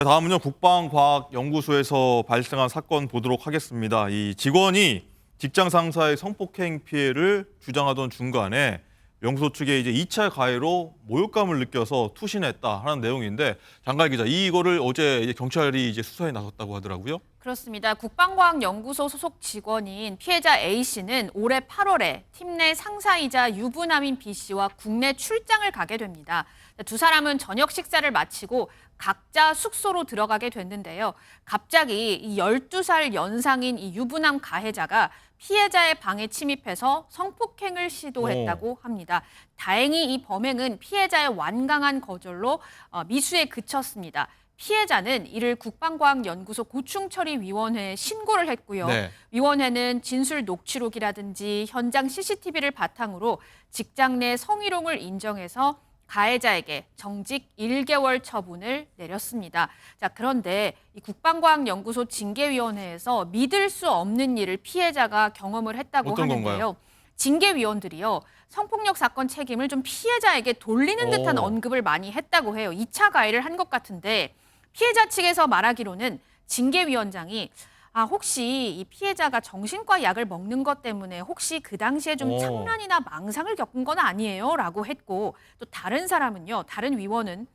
다음은요, 국방과학연구소에서 발생한 사건 보도록 하겠습니다. 이 직원이 직장 상사의 성폭행 피해를 주장하던 중간에 연구소 측에 이제 2차 가해로 모욕감을 느껴서 투신했다 하는 내용인데, 장갈 기자, 이거를 어제 이제 경찰이 이제 수사에 나섰다고 하더라고요. 그렇습니다. 국방과학연구소 소속 직원인 피해자 A씨는 올해 8월에 팀 내 상사이자 유부남인 B씨와 국내 출장을 가게 됩니다. 두 사람은 저녁 식사를 마치고 각자 숙소로 들어가게 됐는데요. 갑자기 이 12살 연상인 이 유부남 가해자가 피해자의 방에 침입해서 성폭행을 시도했다고 합니다. 다행히 이 범행은 피해자의 완강한 거절로 미수에 그쳤습니다. 피해자는 이를 국방과학연구소 고충처리위원회에 신고를 했고요. 네. 위원회는 진술 녹취록이라든지 현장 CCTV를 바탕으로 직장 내 성희롱을 인정해서 가해자에게 정직 1개월 처분을 내렸습니다. 자, 그런데 이 국방과학연구소 징계위원회에서 믿을 수 없는 일을 피해자가 경험을 했다고 어떤 하는데요. 건가요? 징계위원들이요, 성폭력 사건 책임을 좀 피해자에게 돌리는 듯한 언급을 많이 했다고 해요. 2차 가해를 한 것 같은데 피해자 측에서 말하기로는 징계위원장이 혹시 이 피해자가 정신과 약을 먹는 것 때문에 혹시 그 당시에 좀 착란이나 망상을 겪은 건 아니에요? 라고 했고, 또 다른 사람은요, 다른 위원은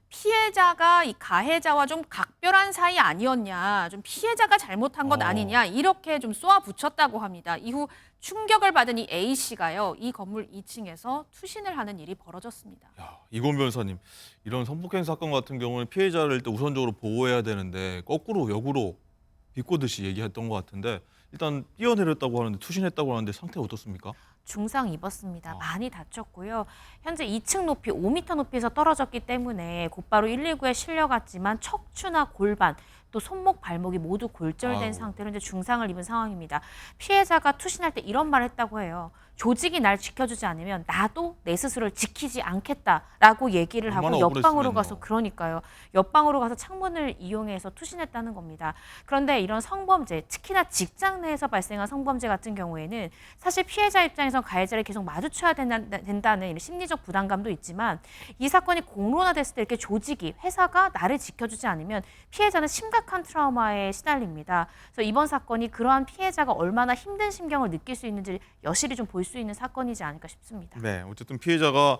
피해자가 이 가해자와 좀 각별한 사이 아니었냐, 좀 피해자가 잘못한 것 아니냐, 이렇게 좀 쏘아붙였다고 합니다. 이후 충격을 받은 이 A씨가요, 이 건물 2층에서 투신을 하는 일이 벌어졌습니다. 야, 이건 변호사님, 이런 성폭행 사건 같은 경우는 피해자를 일단 우선적으로 보호해야 되는데 거꾸로 역으로 비꼬듯이 얘기했던 것 같은데, 일단 뛰어내렸다고 하는데, 투신했다고 하는데 상태 어떻습니까? 중상 입었습니다. 많이 다쳤고요. 현재 2층 높이 5m 높이에서 떨어졌기 때문에 곧바로 119에 실려갔지만 척추나 골반 또 손목 발목이 모두 골절된 아유. 상태로 이제 중상을 입은 상황입니다. 피해자가 투신할 때 이런 말을 했다고 해요. 조직이 날 지켜주지 않으면 나도 내 스스로를 지키지 않겠다라고 얘기를 하고 얼마나 옆방으로 억울했으면요. 가서 그러니까요. 옆방으로 가서 창문을 이용해서 투신했다는 겁니다. 그런데 이런 성범죄, 특히나 직장 내에서 발생한 성범죄 같은 경우에는 사실 피해자 입장에서 가해자를 계속 마주쳐야 된다는 이런 심리적 부담감도 있지만, 이 사건이 공론화됐을 때 이렇게 조직이, 회사가 나를 지켜주지 않으면 피해자는 심각한 트라우마에 시달립니다. 그래서 이번 사건이 그러한 피해자가 얼마나 힘든 심경을 느낄 수 있는지 여실히 좀 볼 수 있는 사건이지 않을까 싶습니다. 네, 어쨌든 피해자가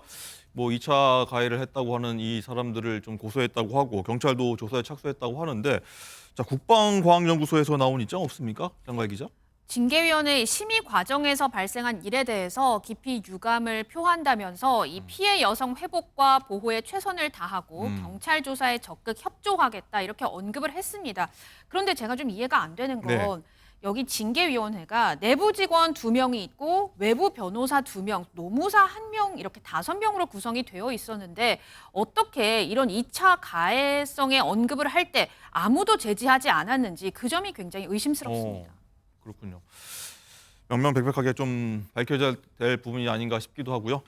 뭐 2차 가해를 했다고 하는 이 사람들을 좀 고소했다고 하고 경찰도 조사에 착수했다고 하는데, 자, 국방과학연구소에서 나온 입장 없습니까? 장갈 기자? 징계위원회 심의 과정에서 발생한 일에 대해서 깊이 유감을 표한다면서 이 피해 여성 회복과 보호에 최선을 다하고 경찰 조사에 적극 협조하겠다, 이렇게 언급을 했습니다. 그런데 제가 좀 이해가 안 되는 건 여기 징계위원회가 내부 직원 2명이 있고 외부 변호사 2명, 노무사 1명, 이렇게 5명으로 구성이 되어 있었는데 어떻게 이런 2차 가해성의 언급을 할 때 아무도 제지하지 않았는지, 그 점이 굉장히 의심스럽습니다. 그렇군요. 명명백백하게 좀 밝혀져야 될 부분이 아닌가 싶기도 하고요.